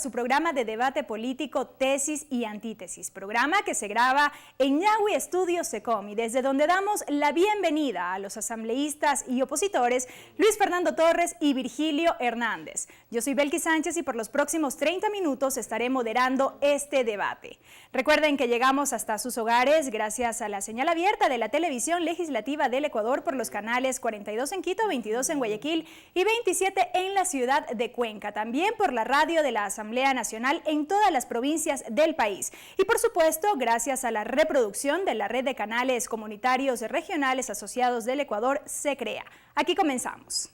su programa de debate político Tesis y Antítesis, programa que se graba en Ñahui Estudios Secomi, desde donde damos la bienvenida a los asambleístas y opositores Luis Fernando Torres y Virgilio Hernández. Yo soy Belkis Sánchez y por los próximos 30 minutos estaré moderando este debate. Recuerden que llegamos hasta sus hogares gracias a la señal abierta de la televisión legislativa del Ecuador por los canales 42 en Quito, 22 en Guayaquil y 27 en la ciudad de Cuenca. También por la radio de la Asamblea Nacional en todas las provincias del país. Y por supuesto, gracias a la reproducción de la red de canales comunitarios regionales asociados del Ecuador, se crea. Aquí comenzamos.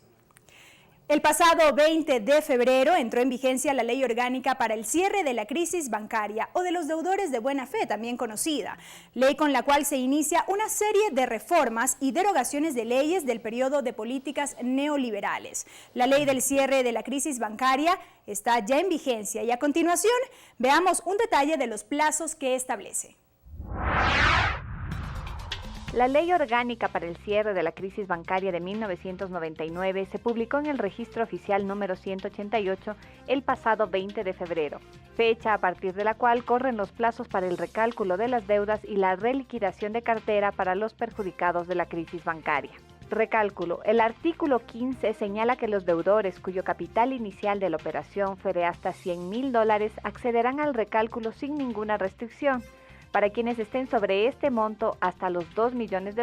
El pasado 20 de febrero entró en vigencia la Ley Orgánica para el cierre de la crisis bancaria o de los deudores de buena fe, también conocida, ley con la cual se inicia una serie de reformas y derogaciones de leyes del periodo de políticas neoliberales. La ley del cierre de la crisis bancaria está ya en vigencia y a continuación veamos un detalle de los plazos que establece. La Ley Orgánica para el Cierre de la Crisis Bancaria de 1999 se publicó en el Registro Oficial número 188 el pasado 20 de febrero, fecha a partir de la cual corren los plazos para el recálculo de las deudas y la reliquidación de cartera para los perjudicados de la crisis bancaria. Recálculo. El artículo 15 señala que los deudores cuyo capital inicial de la operación fuere hasta $100.000 accederán al recálculo sin ninguna restricción. Para quienes estén sobre este monto hasta los $2 millones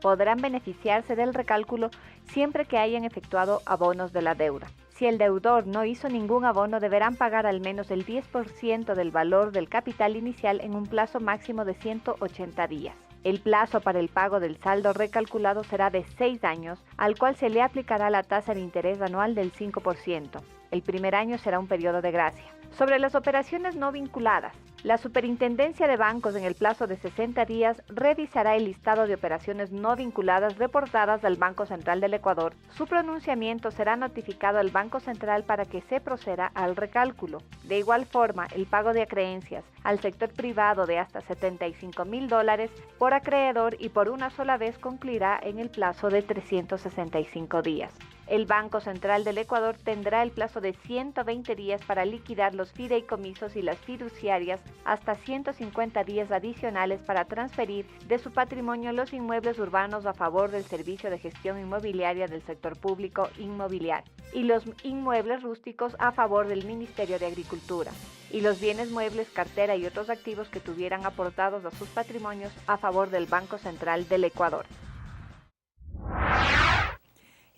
podrán beneficiarse del recálculo siempre que hayan efectuado abonos de la deuda. Si el deudor no hizo ningún abono, deberán pagar al menos el 10% del valor del capital inicial en un plazo máximo de 180 días. El plazo para el pago del saldo recalculado será de 6 años, al cual se le aplicará la tasa de interés anual del 5%. El primer año será un periodo de gracia. Sobre las operaciones no vinculadas, la Superintendencia de Bancos en el plazo de 60 días revisará el listado de operaciones no vinculadas reportadas al Banco Central del Ecuador. Su pronunciamiento será notificado al Banco Central para que se proceda al recálculo. De igual forma, el pago de acreencias al sector privado de hasta $75.000 por acreedor y por una sola vez concluirá en el plazo de 365 días. El Banco Central del Ecuador tendrá el plazo de 120 días para liquidar los fideicomisos y las fiduciarias, hasta 150 días adicionales para transferir de su patrimonio los inmuebles urbanos a favor del Servicio de Gestión Inmobiliaria del Sector Público Inmobiliario y los inmuebles rústicos a favor del Ministerio de Agricultura y los bienes muebles, cartera y otros activos que tuvieran aportados a sus patrimonios a favor del Banco Central del Ecuador.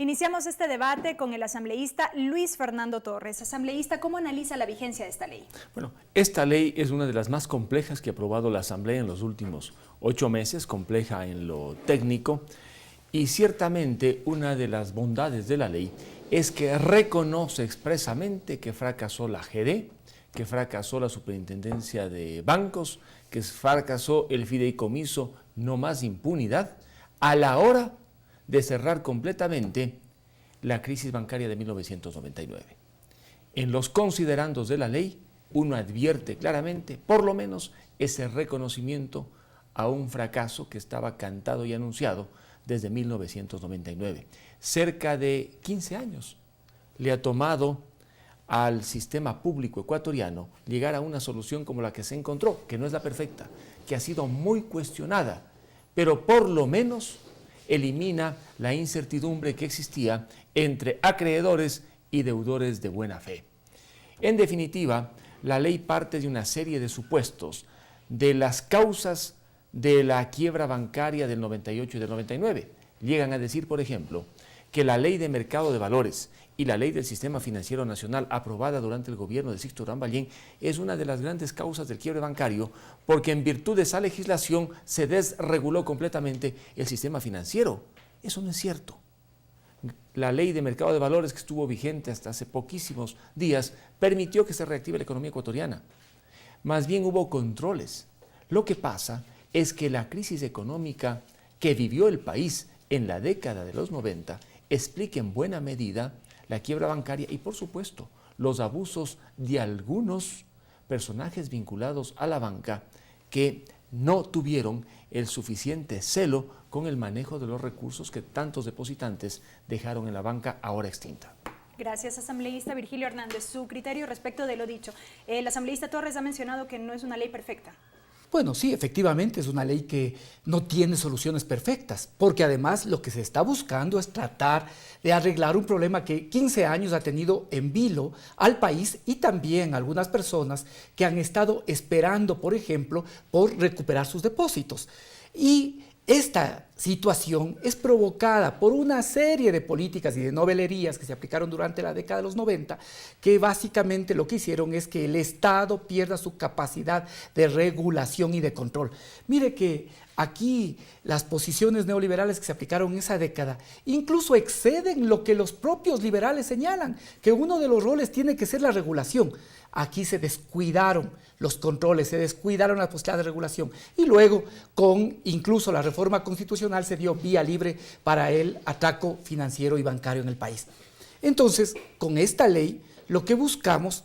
Iniciamos este debate con el asambleísta Luis Fernando Torres. Asambleísta, ¿cómo analiza la vigencia de esta ley? Bueno, esta ley es una de las más complejas que ha aprobado la Asamblea en los últimos 8 meses, compleja en lo técnico, y ciertamente una de las bondades de la ley es que reconoce expresamente que fracasó la GD, que fracasó la Superintendencia de Bancos, que fracasó el fideicomiso No Más Impunidad, a la hora de cerrar completamente la crisis bancaria de 1999. En los considerandos de la ley, uno advierte claramente, por lo menos, ese reconocimiento a un fracaso que estaba cantado y anunciado desde 1999. Cerca de 15 años le ha tomado al sistema público ecuatoriano llegar a una solución como la que se encontró, que no es la perfecta, que ha sido muy cuestionada, pero por lo menos elimina la incertidumbre que existía entre acreedores y deudores de buena fe. En definitiva, la ley parte de una serie de supuestos de las causas de la quiebra bancaria del 98 y del 99. Llegan a decir, por ejemplo, que la ley de mercado de valores y la ley del sistema financiero nacional aprobada durante el gobierno de Sixto Uramballén es una de las grandes causas del quiebre bancario, porque en virtud de esa legislación se desreguló completamente el sistema financiero. Eso no es cierto. La ley de mercado de valores, que estuvo vigente hasta hace poquísimos días, permitió que se reactive la economía ecuatoriana. Más bien hubo controles. Lo que pasa es que la crisis económica que vivió el país en la década de los 90 explica en buena medida la quiebra bancaria y, por supuesto, los abusos de algunos personajes vinculados a la banca que no tuvieron el suficiente celo con el manejo de los recursos que tantos depositantes dejaron en la banca ahora extinta. Gracias, asambleísta Virgilio Hernández. Su criterio respecto de lo dicho. El asambleísta Torres ha mencionado que no es una ley perfecta. Bueno, sí, efectivamente es una ley que no tiene soluciones perfectas, porque además lo que se está buscando es tratar de arreglar un problema que 15 años ha tenido en vilo al país y también algunas personas que han estado esperando, por ejemplo, por recuperar sus depósitos. Y esta situación es provocada por una serie de políticas y de novelerías que se aplicaron durante la década de los 90, que básicamente lo que hicieron es que el Estado pierda su capacidad de regulación y de control. Mire que aquí las posiciones neoliberales que se aplicaron en esa década incluso exceden lo que los propios liberales señalan, que uno de los roles tiene que ser la regulación. Aquí se descuidaron los controles, se descuidaron las posibilidades de regulación y luego con incluso la reforma constitucional se dio vía libre para el atraco financiero y bancario en el país. Entonces, con esta ley lo que buscamos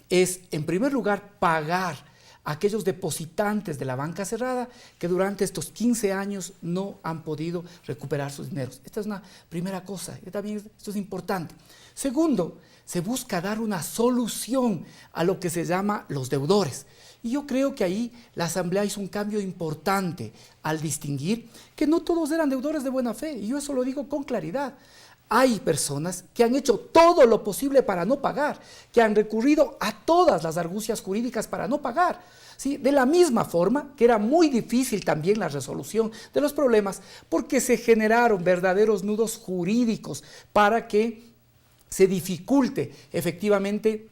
es, en primer lugar, pagar a aquellos depositantes de la banca cerrada que durante estos 15 años no han podido recuperar sus dineros. Esta es una primera cosa, y también esto es importante. Segundo, se busca dar una solución a lo que se llama los deudores. Y yo creo que ahí la Asamblea hizo un cambio importante al distinguir que no todos eran deudores de buena fe, y yo eso lo digo con claridad. Hay personas que han hecho todo lo posible para no pagar, que han recurrido a todas las argucias jurídicas para no pagar, ¿sí? De la misma forma que era muy difícil también la resolución de los problemas, porque se generaron verdaderos nudos jurídicos para que se dificulte efectivamente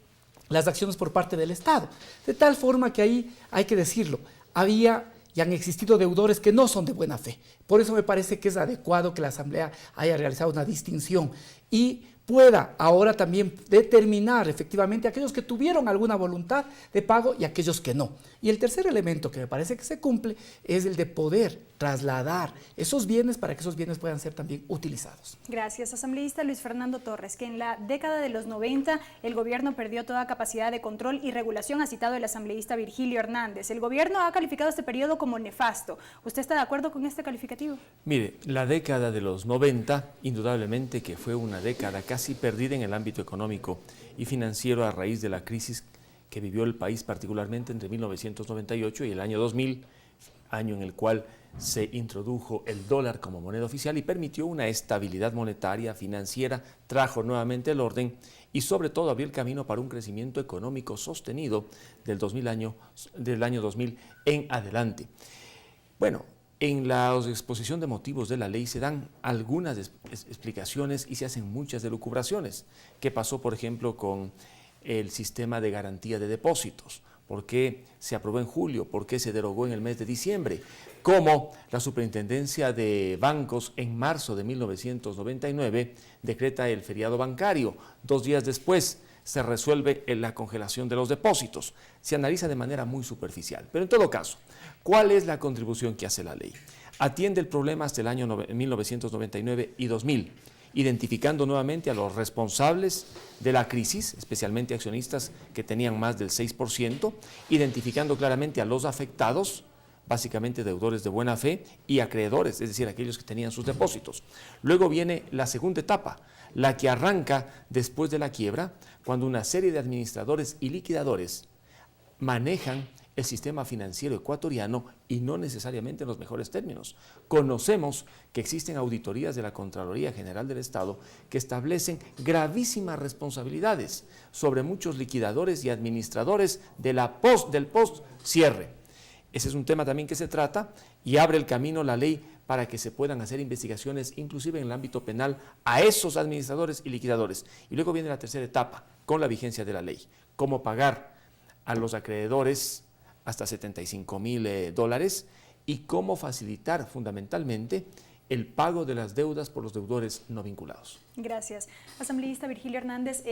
las acciones por parte del Estado. De tal forma que ahí hay que decirlo, había y han existido deudores que no son de buena fe. Por eso me parece que es adecuado que la Asamblea haya realizado una distinción y pueda ahora también determinar efectivamente aquellos que tuvieron alguna voluntad de pago y aquellos que no. Y el tercer elemento que me parece que se cumple es el de poder trasladar esos bienes para que esos bienes puedan ser también utilizados. Gracias, asambleísta Luis Fernando Torres, que en la década de los 90 el gobierno perdió toda capacidad de control y regulación, ha citado el asambleísta Virgilio Hernández. El gobierno ha calificado este periodo como nefasto. ¿Usted está de acuerdo con este calificativo? Mire, la década de los 90, indudablemente que fue una década casi perdida en el ámbito económico y financiero a raíz de la crisis que vivió el país, particularmente entre 1998 y el año 2000, año en el cual se introdujo el dólar como moneda oficial y permitió una estabilidad monetaria, financiera, trajo nuevamente el orden y sobre todo abrió el camino para un crecimiento económico sostenido del año 2000 en adelante. Bueno, en la exposición de motivos de la ley se dan algunas explicaciones y se hacen muchas elucubraciones. ¿Qué pasó, por ejemplo, con el sistema de garantía de depósitos? ¿Por qué se aprobó en julio? ¿Por qué se derogó en el mes de diciembre? ¿Cómo la Superintendencia de Bancos en marzo de 1999 decreta el feriado bancario? 2 días después se resuelve la congelación de los depósitos. Se analiza de manera muy superficial. Pero en todo caso, ¿cuál es la contribución que hace la ley? Atiende el problema hasta el año 1999 y 2000, identificando nuevamente a los responsables de la crisis, especialmente accionistas que tenían más del 6%, identificando claramente a los afectados, básicamente deudores de buena fe, y acreedores, es decir, aquellos que tenían sus depósitos. Luego viene la segunda etapa, la que arranca después de la quiebra, cuando una serie de administradores y liquidadores manejan el sistema financiero ecuatoriano y no necesariamente en los mejores términos. Conocemos que existen auditorías de la Contraloría General del Estado que establecen gravísimas responsabilidades sobre muchos liquidadores y administradores del post-cierre. Ese es un tema también que se trata y abre el camino la ley para que se puedan hacer investigaciones, inclusive en el ámbito penal, a esos administradores y liquidadores. Y luego viene la tercera etapa, con la vigencia de la ley. Cómo pagar a los acreedores hasta $75,000 y cómo facilitar fundamentalmente el pago de las deudas por los deudores no vinculados. Gracias. Asambleísta Virgilio Hernández,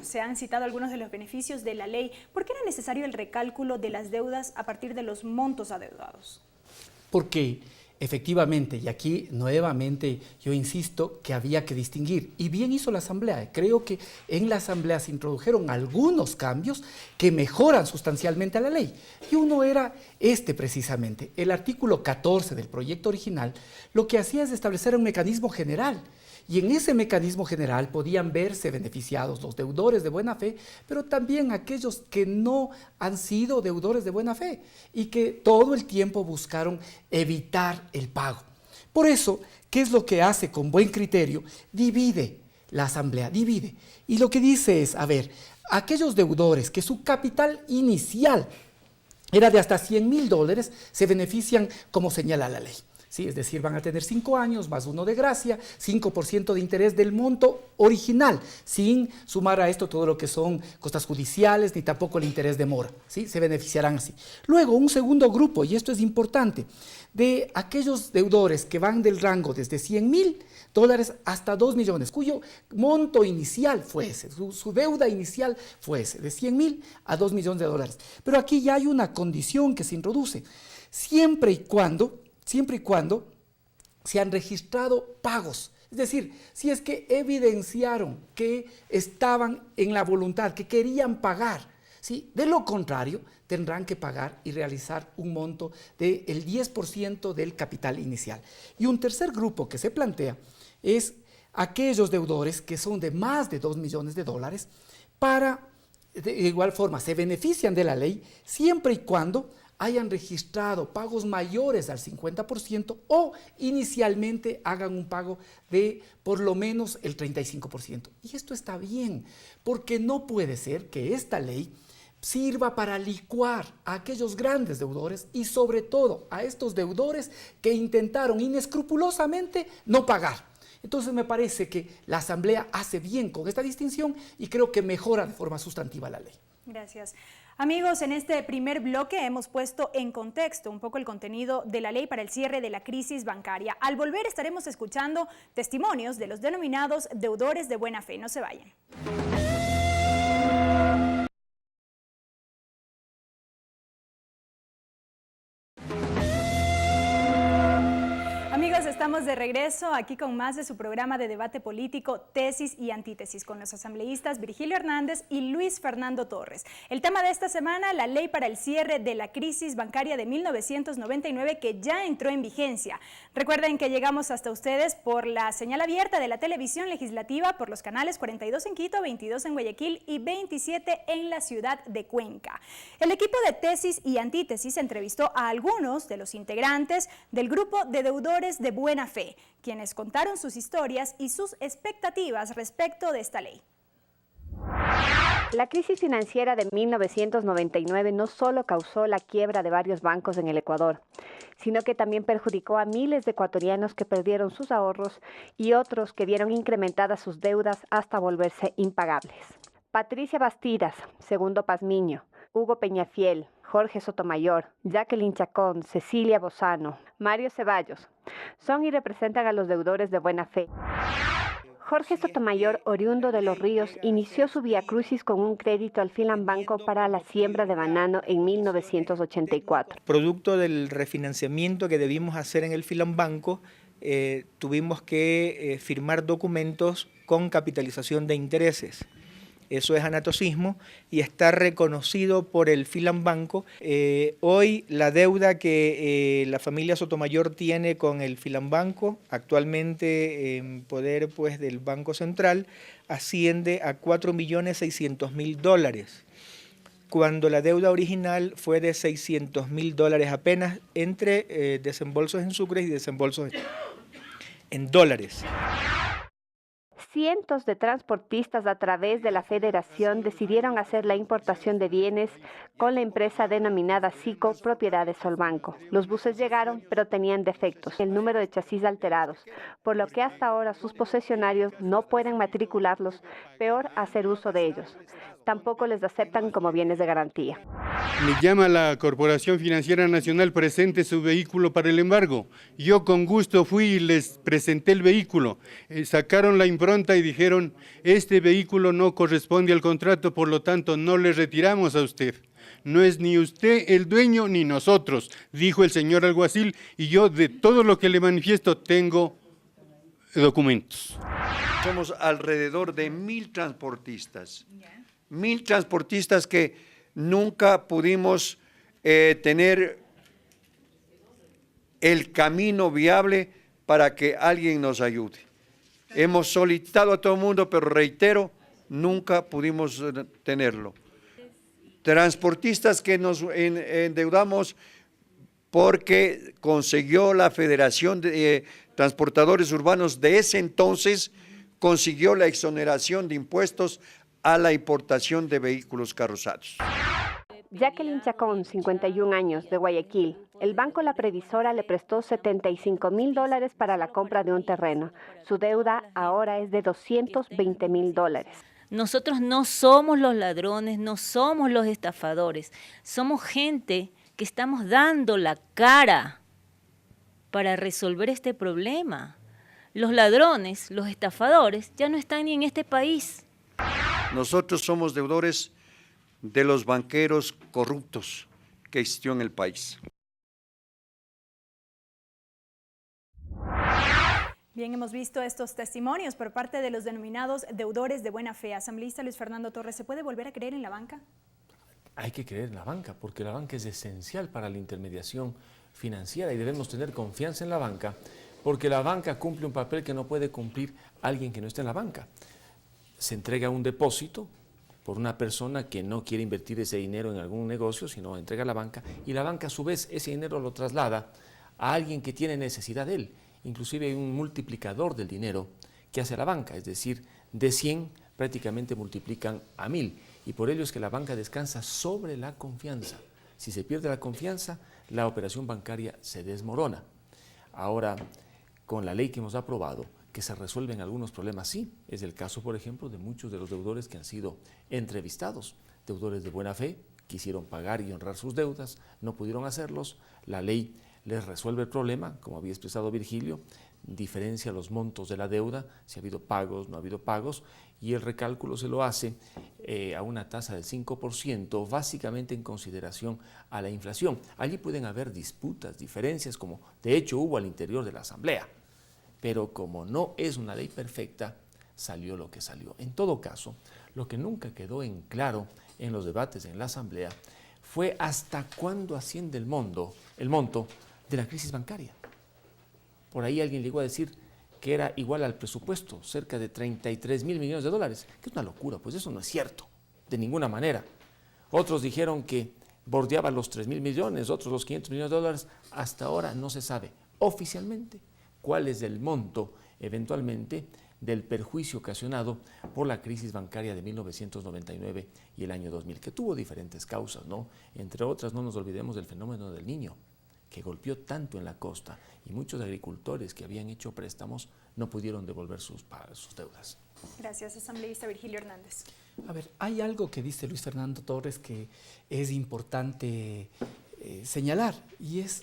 se han citado algunos de los beneficios de la ley. ¿Por qué era necesario el recálculo de las deudas a partir de los montos adeudados? Porque efectivamente, y aquí nuevamente yo insisto que había que distinguir, y bien hizo la Asamblea. Creo que en la Asamblea se introdujeron algunos cambios que mejoran sustancialmente a la ley, y uno era precisamente, el artículo 14 del proyecto original, lo que hacía es establecer un mecanismo general, Y en ese mecanismo general podían verse beneficiados los deudores de buena fe, pero también aquellos que no han sido deudores de buena fe y que todo el tiempo buscaron evitar el pago. Por eso, ¿qué es lo que hace con buen criterio? Divide la asamblea, divide. Y lo que dice es, a ver, aquellos deudores que su capital inicial era de hasta $100,000, se benefician como señala la ley. Sí, es decir, van a tener 5 años más 1 de gracia, 5% de interés del monto original, sin sumar a esto todo lo que son costas judiciales, ni tampoco el interés de mora. ¿Sí? Se beneficiarán así. Luego, un segundo grupo, y esto es importante, de aquellos deudores que van del rango desde $100,000 hasta 2 millones, cuyo monto inicial fue ese, su deuda inicial fue ese, de 100,000 a 2 millones de dólares. Pero aquí ya hay una condición que se introduce, siempre y cuando se han registrado pagos. Es decir, si es que evidenciaron que estaban en la voluntad, que querían pagar, ¿sí? De lo contrario, tendrán que pagar y realizar un monto del 10% del capital inicial. Y un tercer grupo que se plantea es aquellos deudores que son de más de 2 millones de dólares, de igual forma se benefician de la ley siempre y cuando hayan registrado pagos mayores al 50% o inicialmente hagan un pago de por lo menos el 35%. Y esto está bien, porque no puede ser que esta ley sirva para licuar a aquellos grandes deudores y sobre todo a estos deudores que intentaron inescrupulosamente no pagar. Entonces me parece que la Asamblea hace bien con esta distinción y creo que mejora de forma sustantiva la ley. Gracias. Amigos, en este primer bloque hemos puesto en contexto un poco el contenido de la ley para el cierre de la crisis bancaria. Al volver estaremos escuchando testimonios de los denominados deudores de buena fe. No se vayan. Amigos, estamos de regreso aquí con más de su programa de debate político, Tesis y Antítesis, con los asambleístas Virgilio Hernández y Luis Fernando Torres. El tema de esta semana, la ley para el cierre de la crisis bancaria de 1999, que ya entró en vigencia. Recuerden que llegamos hasta ustedes por la señal abierta de la televisión legislativa, por los canales 42 en Quito, 22 en Guayaquil y 27 en la ciudad de Cuenca. El equipo de Tesis y Antítesis entrevistó a algunos de los integrantes del grupo de deudores de buena fe, quienes contaron sus historias y sus expectativas respecto de esta ley. La crisis financiera de 1999 no solo causó la quiebra de varios bancos en el Ecuador, sino que también perjudicó a miles de ecuatorianos que perdieron sus ahorros y otros que vieron incrementadas sus deudas hasta volverse impagables. Patricia Bastidas, Segundo Pazmiño, Hugo Peñafiel, Jorge Sotomayor, Jacqueline Chacón, Cecilia Bozano, Mario Ceballos, son y representan a los deudores de buena fe. Jorge Sotomayor, oriundo de Los Ríos, inició su viacrucis con un crédito al Filambanco para la siembra de banano en 1984. Producto del refinanciamiento que debimos hacer en el Filambanco, tuvimos que firmar documentos con capitalización de intereses. Eso es anatocismo y está reconocido por el Filambanco. Hoy la deuda que la familia Sotomayor tiene con el Filambanco, actualmente en poder pues, del Banco Central, asciende a $4.600.000, cuando la deuda original fue de $600.000 apenas entre desembolsos en sucres y desembolsos en dólares. Cientos de transportistas a través de la Federación decidieron hacer la importación de bienes con la empresa denominada SICO, propiedad de Solbanco. Los buses llegaron, pero tenían defectos, el número de chasis alterados, por lo que hasta ahora sus posesionarios no pueden matricularlos, peor hacer uso de ellos. Tampoco les aceptan como bienes de garantía. Me llama la Corporación Financiera Nacional, presente su vehículo para el embargo. Yo con gusto fui y les presenté el vehículo. Sacaron la impronta y dijeron, este vehículo no corresponde al contrato, por lo tanto no le retiramos a usted. No es ni usted el dueño ni nosotros, dijo el señor alguacil, y yo de todo lo que le manifiesto tengo documentos. Somos alrededor de 1,000 transportistas. 1,000 transportistas que nunca pudimos tener el camino viable para que alguien nos ayude. Hemos solicitado a todo el mundo, pero reitero, nunca pudimos tenerlo. Transportistas que nos endeudamos porque consiguió la Federación de Transportadores Urbanos de ese entonces, consiguió la exoneración de impuestos a la importación de vehículos carrozados. Jacqueline Chacón, 51 años, de Guayaquil. El banco La Previsora le prestó $75,000 para la compra de un terreno. Su deuda ahora es de $220,000. Nosotros no somos los ladrones, no somos los estafadores. Somos gente que estamos dando la cara para resolver este problema. Los ladrones, los estafadores, ya no están ni en este país. Nosotros somos deudores de los banqueros corruptos que existió en el país. Bien, hemos visto estos testimonios por parte de los denominados deudores de buena fe. Asambleísta Luis Fernando Torres, ¿se puede volver a creer en la banca? Hay que creer en la banca, porque la banca es esencial para la intermediación financiera y debemos tener confianza en la banca, porque la banca cumple un papel que no puede cumplir alguien que no esté en la banca. Se entrega un depósito por una persona que no quiere invertir ese dinero en algún negocio, sino entrega a la banca, y la banca a su vez ese dinero lo traslada a alguien que tiene necesidad de él. Inclusive hay un multiplicador del dinero que hace la banca, es decir, de 100 prácticamente multiplican a 1000, y por ello es que la banca descansa sobre la confianza. Si se pierde la confianza, la operación bancaria se desmorona. Ahora, con la ley que hemos aprobado, que se resuelven algunos problemas, sí, es el caso, por ejemplo, de muchos de los deudores que han sido entrevistados, deudores de buena fe, quisieron pagar y honrar sus deudas, no pudieron hacerlos, la ley les resuelve el problema, como había expresado Virgilio, diferencia los montos de la deuda, si ha habido pagos, no ha habido pagos, y el recálculo se lo hace a una tasa del 5%, básicamente en consideración a la inflación. Allí pueden haber disputas, diferencias, como de hecho hubo al interior de la Asamblea, pero como no es una ley perfecta, salió lo que salió. En todo caso, lo que nunca quedó en claro en los debates en la Asamblea fue hasta cuándo asciende el monto de la crisis bancaria. Por ahí alguien llegó a decir que era igual al presupuesto, cerca de 33,000 millones de dólares, que es una locura, pues eso no es cierto, de ninguna manera. Otros dijeron que bordeaba los 3,000 millones, otros los 500 millones de dólares, hasta ahora no se sabe oficialmente cuál es el monto, eventualmente, del perjuicio ocasionado por la crisis bancaria de 1999 y el año 2000, que tuvo diferentes causas, ¿no? Entre otras, no nos olvidemos del fenómeno del Niño, que golpeó tanto en la costa, y muchos agricultores que habían hecho préstamos no pudieron devolver sus deudas. Gracias, asambleísta Virgilio Hernández. A ver, hay algo que dice Luis Fernando Torres que es importante señalar, y es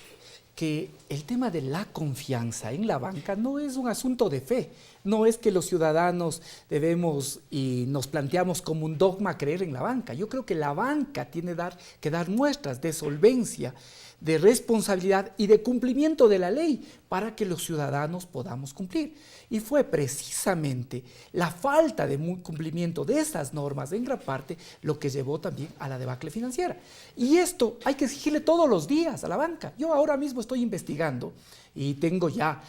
que el tema de la confianza en la banca no es un asunto de fe, no es que los ciudadanos debemos y nos planteamos como un dogma creer en la banca. Yo creo que la banca tiene que dar muestras de solvencia, de responsabilidad y de cumplimiento de la ley para que los ciudadanos podamos cumplir. Y fue precisamente la falta de cumplimiento de esas normas en gran parte lo que llevó también a la debacle financiera. Y esto hay que exigirle todos los días a la banca. Yo ahora mismo estoy investigando y tengo ya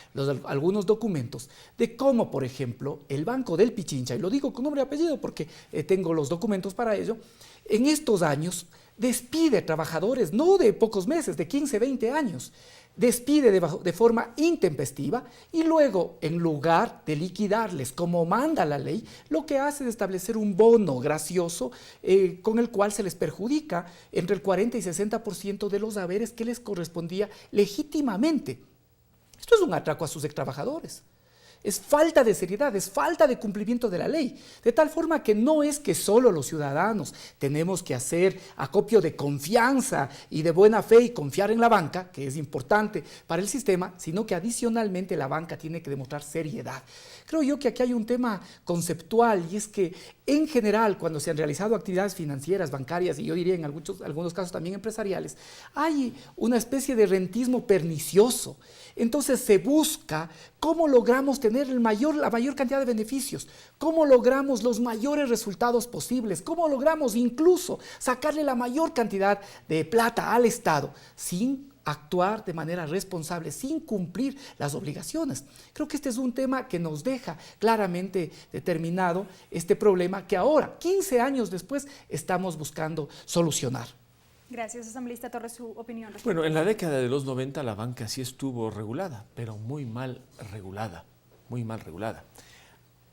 algunos documentos de cómo, por ejemplo, el Banco del Pichincha, y lo digo con nombre y apellido porque tengo los documentos para ello, en estos años despide trabajadores, no de pocos meses, de 15, 20 años, despide de forma intempestiva y luego, en lugar de liquidarles como manda la ley, lo que hace es establecer un bono gracioso con el cual se les perjudica entre el 40 y 60% de los haberes que les correspondía legítimamente. Esto es un atraco a sus trabajadores. Es falta de seriedad, es falta de cumplimiento de la ley, de tal forma que no es que solo los ciudadanos tenemos que hacer acopio de confianza y de buena fe y confiar en la banca, que es importante para el sistema, sino que adicionalmente la banca tiene que demostrar seriedad. Creo yo que aquí hay un tema conceptual, y es que en general cuando se han realizado actividades financieras, bancarias, y yo diría en algunos casos también empresariales, hay una especie de rentismo pernicioso. Entonces se busca cómo logramos tener la mayor cantidad de beneficios, cómo logramos los mayores resultados posibles, cómo logramos incluso sacarle la mayor cantidad de plata al Estado sin actuar de manera responsable sin cumplir las obligaciones. Creo que este es un tema que nos deja claramente determinado este problema que ahora, 15 años después, estamos buscando solucionar. Gracias, asambleísta Torres, su opinión. Bueno, en la década de los 90 la banca sí estuvo regulada, pero muy mal regulada, muy mal regulada.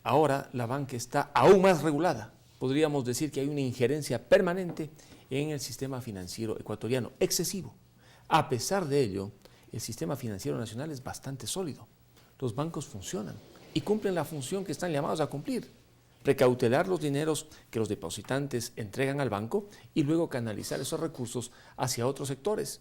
Ahora la banca está aún más regulada. Podríamos decir que hay una injerencia permanente en el sistema financiero ecuatoriano, excesivo. A pesar de ello, el sistema financiero nacional es bastante sólido. Los bancos funcionan y cumplen la función que están llamados a cumplir: recautelar los dineros que los depositantes entregan al banco y luego canalizar esos recursos hacia otros sectores.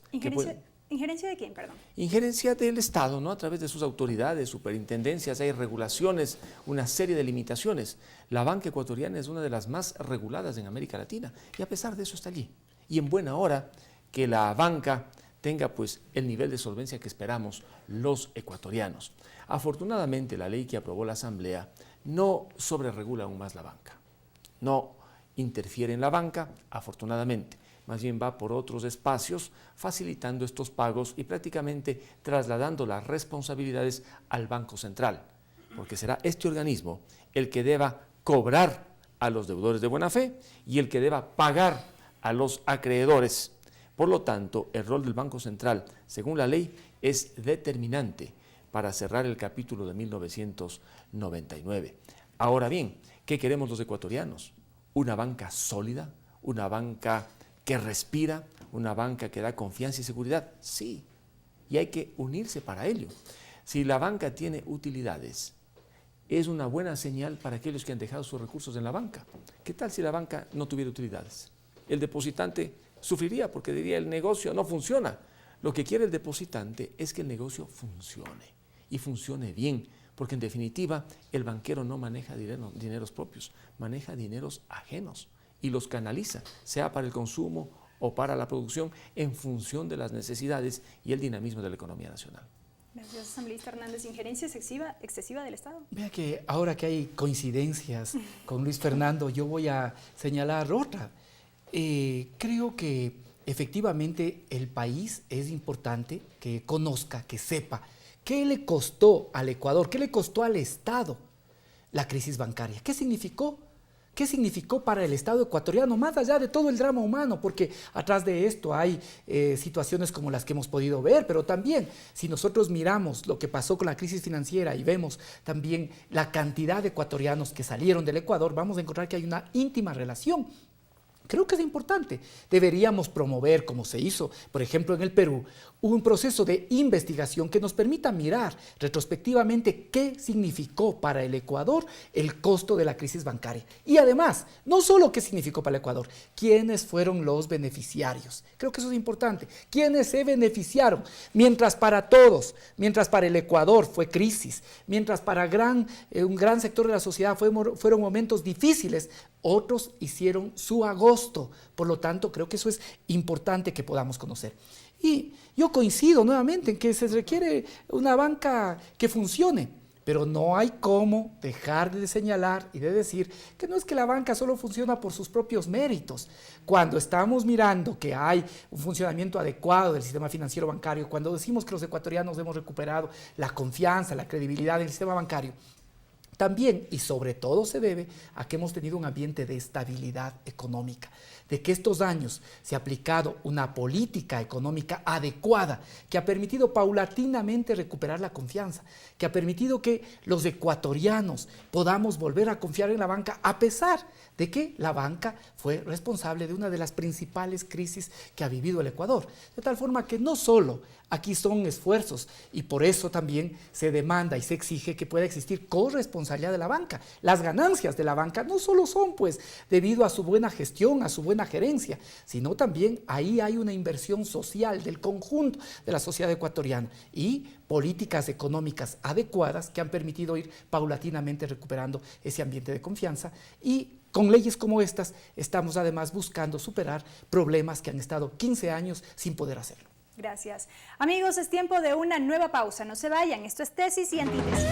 ¿Injerencia de quién, perdón? Injerencia del Estado, ¿no? A través de sus autoridades, superintendencias, hay regulaciones, una serie de limitaciones. La banca ecuatoriana es una de las más reguladas en América Latina y a pesar de eso está allí. Y en buena hora que la banca tenga pues el nivel de solvencia que esperamos los ecuatorianos. Afortunadamente la ley que aprobó la Asamblea no sobreregula aún más la banca, no interfiere en la banca, afortunadamente, más bien va por otros espacios facilitando estos pagos y prácticamente trasladando las responsabilidades al Banco Central, porque será este organismo el que deba cobrar a los deudores de buena fe y el que deba pagar a los acreedores. Por lo tanto, el rol del Banco Central, según la ley, es determinante para cerrar el capítulo de 1999. Ahora bien, ¿qué queremos los ecuatorianos? Una banca sólida, una banca que respira, una banca que da confianza y seguridad. Sí, y hay que unirse para ello. Si la banca tiene utilidades, es una buena señal para aquellos que han dejado sus recursos en la banca. ¿Qué tal si la banca no tuviera utilidades? El depositante sufriría porque diría: el negocio no funciona. Lo que quiere el depositante es que el negocio funcione y funcione bien, porque en definitiva el banquero no maneja dineros propios, maneja dineros ajenos y los canaliza, sea para el consumo o para la producción, en función de las necesidades y el dinamismo de la economía nacional. Gracias, asambleísta Hernández. ¿Injerencia excesiva del Estado? Vea que ahora que hay coincidencias con Luis Fernando, yo voy a señalar otra. Creo que efectivamente el país es importante que conozca, que sepa qué le costó al Ecuador, qué le costó al Estado la crisis bancaria, qué significó. ¿Qué significó para el Estado ecuatoriano, más allá de todo el drama humano? Porque atrás de esto hay situaciones como las que hemos podido ver, pero también si nosotros miramos lo que pasó con la crisis financiera y vemos también la cantidad de ecuatorianos que salieron del Ecuador, vamos a encontrar que hay una íntima relación. Creo que es importante. Deberíamos promover, como se hizo, por ejemplo, en el Perú, un proceso de investigación que nos permita mirar retrospectivamente qué significó para el Ecuador el costo de la crisis bancaria. Y además, no solo qué significó para el Ecuador, quiénes fueron los beneficiarios. Creo que eso es importante. ¿Quiénes se beneficiaron? Mientras para todos, mientras para el Ecuador fue crisis, mientras para un gran sector de la sociedad fueron momentos difíciles, otros hicieron su agosto. Por lo tanto, creo que eso es importante que podamos conocer. Y yo coincido nuevamente en que se requiere una banca que funcione, pero no hay cómo dejar de señalar y de decir que no es que la banca solo funciona por sus propios méritos. Cuando estamos mirando que hay un funcionamiento adecuado del sistema financiero bancario, cuando decimos que los ecuatorianos hemos recuperado la confianza, la credibilidad del sistema bancario, también y sobre todo se debe a que hemos tenido un ambiente de estabilidad económica, de que estos años se ha aplicado una política económica adecuada que ha permitido paulatinamente recuperar la confianza, que ha permitido que los ecuatorianos podamos volver a confiar en la banca a pesar de que la banca fue responsable de una de las principales crisis que ha vivido el Ecuador. De tal forma que no solo aquí son esfuerzos y por eso también se demanda y se exige que pueda existir corresponsabilidad de la banca. Las ganancias de la banca no solo son pues debido a su buena gestión, a su buena gerencia, sino también ahí hay una inversión social del conjunto de la sociedad ecuatoriana y políticas económicas adecuadas que han permitido ir paulatinamente recuperando ese ambiente de confianza y con leyes como estas estamos además buscando superar problemas que han estado 15 años sin poder hacerlo. Gracias. Amigos, es tiempo de una nueva pausa. No se vayan, esto es Tesis y Antítesis.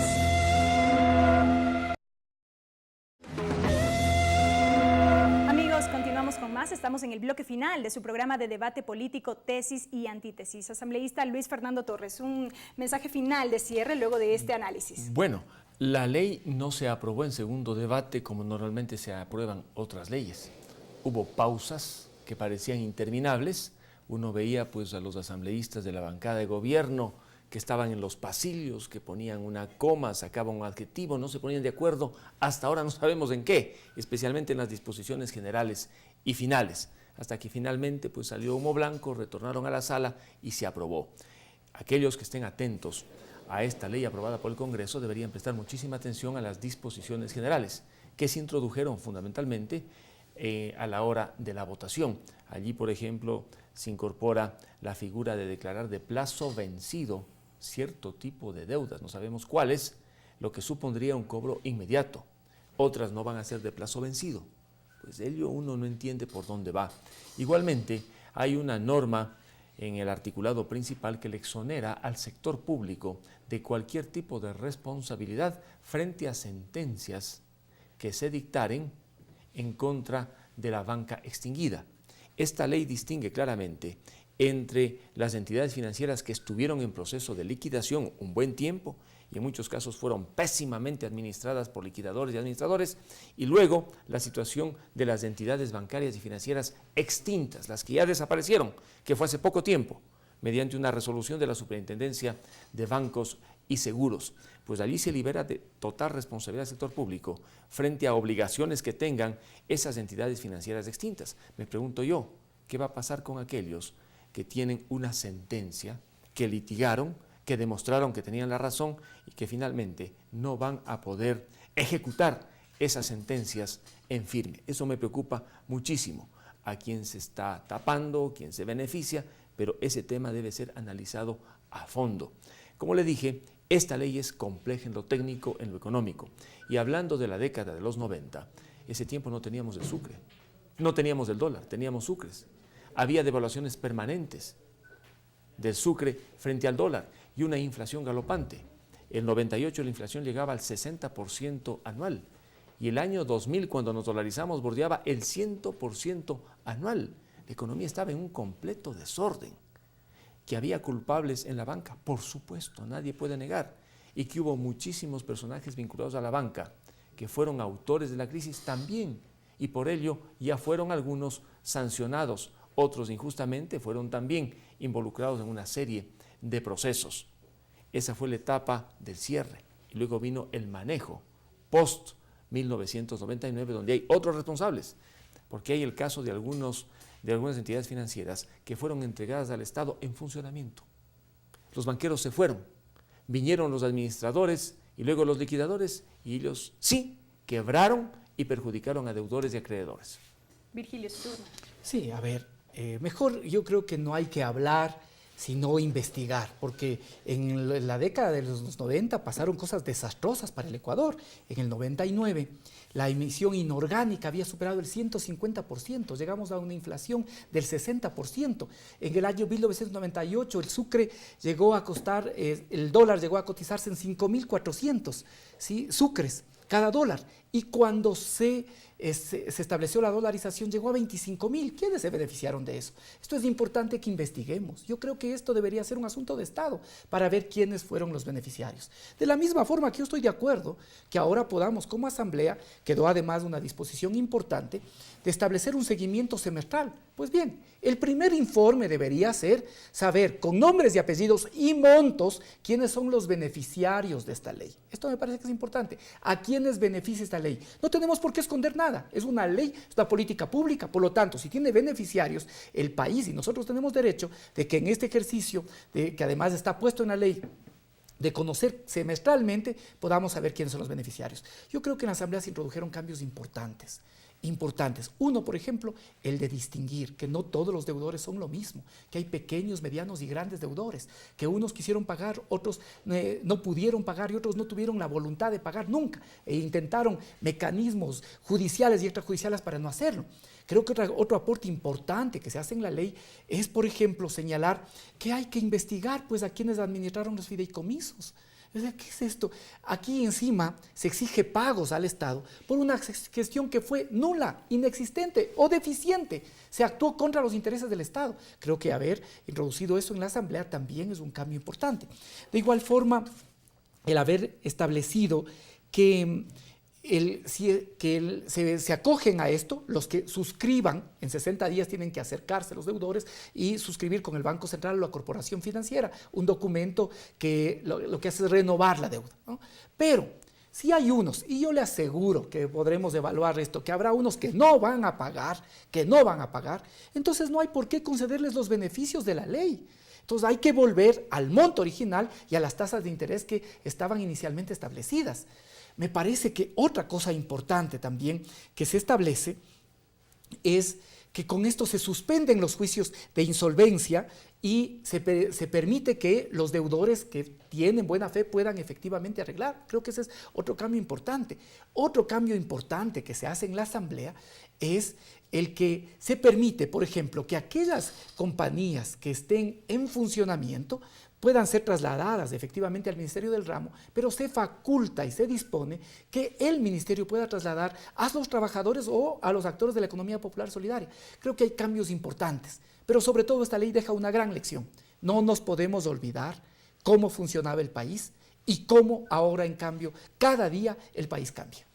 Amigos, continuamos con más. estamos en el bloque final de su programa de debate político Tesis y Antítesis. Asambleísta Luis Fernando Torres, un mensaje final de cierre luego de este análisis. Bueno, la ley no se aprobó en segundo debate como normalmente se aprueban otras leyes. Hubo pausas que parecían interminables. Uno veía pues a los asambleístas de la bancada de gobierno que estaban en los pasillos, que ponían una coma, sacaban un adjetivo, no se ponían de acuerdo, hasta ahora no sabemos en qué, especialmente en las disposiciones generales y finales, hasta que finalmente pues salió humo blanco, retornaron a la sala y se aprobó. Aquellos que estén atentos a esta ley aprobada por el Congreso deberían prestar muchísima atención a las disposiciones generales, que se introdujeron fundamentalmente a la hora de la votación. Allí, por ejemplo, se incorpora la figura de declarar de plazo vencido cierto tipo de deudas, no sabemos cuáles, lo que supondría un cobro inmediato. Otras no van a ser de plazo vencido. Pues ello uno no entiende por dónde va. Igualmente, hay una norma en el articulado principal que le exonera al sector público de cualquier tipo de responsabilidad frente a sentencias que se dictaren en contra de la banca extinguida. Esta ley distingue claramente entre las entidades financieras que estuvieron en proceso de liquidación un buen tiempo y en muchos casos fueron pésimamente administradas por liquidadores y administradores, y luego la situación de las entidades bancarias y financieras extintas, las que ya desaparecieron, que fue hace poco tiempo, mediante una resolución de la Superintendencia de Bancos y Seguros. Pues allí se libera de total responsabilidad del sector público frente a obligaciones que tengan esas entidades financieras extintas. Me pregunto yo, ¿qué va a pasar con aquellos que tienen una sentencia, que litigaron, que demostraron que tenían la razón y que finalmente no van a poder ejecutar esas sentencias en firme? Eso me preocupa muchísimo. A quién se está tapando, quién se beneficia, pero ese tema debe ser analizado a fondo. Como le dije, esta ley es compleja en lo técnico, en lo económico. Y hablando de la década de los 90, ese tiempo no teníamos el sucre, no teníamos el dólar, teníamos sucres. Había devaluaciones permanentes del sucre frente al dólar y una inflación galopante. El 98 la inflación llegaba al 60% anual y el año 2000, cuando nos dolarizamos, bordeaba el 100% anual. La economía estaba en un completo desorden. Que había culpables en la banca, por supuesto, nadie puede negar, y que hubo muchísimos personajes vinculados a la banca que fueron autores de la crisis también, y por ello ya fueron algunos sancionados, otros injustamente fueron también involucrados en una serie de procesos. Esa fue la etapa del cierre, y luego vino el manejo post-1999, donde hay otros responsables, porque hay el caso de algunas entidades financieras que fueron entregadas al Estado en funcionamiento. Los banqueros se fueron, vinieron los administradores y luego los liquidadores, y ellos sí quebraron y perjudicaron a deudores y acreedores. Virgilio, su turno. Sí, a ver, mejor yo creo que no hay que hablar, sino investigar, porque en la década de los 90 pasaron cosas desastrosas para el Ecuador. En el 99 la emisión inorgánica había superado el 150%, llegamos a una inflación del 60%. En el año 1998 el sucre llegó a costar, el dólar llegó a cotizarse en 5.400, ¿sí?, sucres cada dólar, y cuando se estableció la dolarización llegó a 25.000. ¿Quiénes se beneficiaron de eso? Esto es importante que investiguemos. Yo creo que esto debería ser un asunto de Estado para ver quiénes fueron los beneficiarios. De la misma forma que yo estoy de acuerdo que ahora podamos, como Asamblea, quedó además una disposición importante de establecer un seguimiento semestral. Pues bien, el primer informe debería ser saber con nombres y apellidos y montos quiénes son los beneficiarios de esta ley. Esto me parece que es importante. ¿A quiénes beneficia esta ley? No tenemos por qué esconder nada. Es una ley, es una política pública. Por lo tanto, si tiene beneficiarios el país, y nosotros tenemos derecho de que en este ejercicio, que además está puesto en la ley, de conocer semestralmente, podamos saber quiénes son los beneficiarios. Yo creo que en la Asamblea se introdujeron cambios importantes. Uno, por ejemplo, el de distinguir que no todos los deudores son lo mismo, que hay pequeños, medianos y grandes deudores, que unos quisieron pagar, otros no pudieron pagar y otros no tuvieron la voluntad de pagar nunca e intentaron mecanismos judiciales y extrajudiciales para no hacerlo. Creo que otro aporte importante que se hace en la ley es, por ejemplo, señalar que hay que investigar pues, a quienes administraron los fideicomisos. ¿Qué es esto? Aquí encima se exige pagos al Estado por una gestión que fue nula, inexistente o deficiente. Se actuó contra los intereses del Estado. Creo que haber introducido eso en la Asamblea también es un cambio importante. De igual forma, el haber establecido que se acogen a esto, los que suscriban, en 60 días tienen que acercarse los deudores y suscribir con el Banco Central o la Corporación Financiera, un documento que lo que hace es renovar la deuda, ¿no? Pero si hay unos, y yo le aseguro que podremos evaluar esto, que habrá unos que no van a pagar, entonces no hay por qué concederles los beneficios de la ley. Entonces hay que volver al monto original y a las tasas de interés que estaban inicialmente establecidas. Me parece que otra cosa importante también que se establece es que con esto se suspenden los juicios de insolvencia y se permite que los deudores que tienen buena fe puedan efectivamente arreglar. Creo que ese es otro cambio importante. Otro cambio importante que se hace en la Asamblea es el que se permite, por ejemplo, que aquellas compañías que estén en funcionamiento puedan ser trasladadas efectivamente al Ministerio del Ramo, pero se faculta y se dispone que el Ministerio pueda trasladar a los trabajadores o a los actores de la economía popular solidaria. Creo que hay cambios importantes, pero sobre todo esta ley deja una gran lección. No nos podemos olvidar cómo funcionaba el país y cómo ahora, en cambio, cada día el país cambia.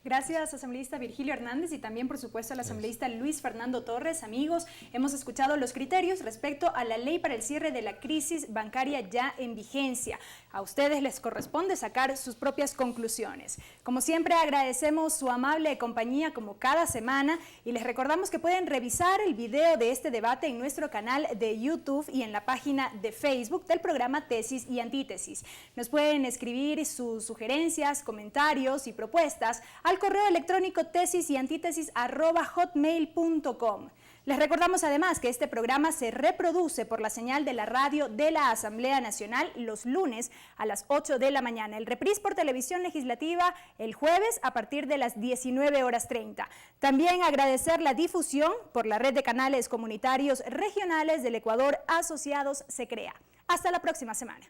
Gracias, asambleísta Virgilio Hernández, y también, por supuesto, al asambleísta Luis Fernando Torres. Amigos, hemos escuchado los criterios respecto a la ley para el cierre de la crisis bancaria ya en vigencia. A ustedes les corresponde sacar sus propias conclusiones. Como siempre, agradecemos su amable compañía como cada semana y les recordamos que pueden revisar el video de este debate en nuestro canal de YouTube y en la página de Facebook del programa Tesis y Antítesis. Nos pueden escribir sus sugerencias, comentarios y propuestas al correo electrónico tesisantítesis@hotmail.com. Les recordamos además que este programa se reproduce por la señal de la radio de la Asamblea Nacional los lunes a las 8 de la mañana. El reprise por televisión legislativa el jueves a partir de las 19:30. También agradecer la difusión por la red de canales comunitarios regionales del Ecuador asociados SECREA. Hasta la próxima semana.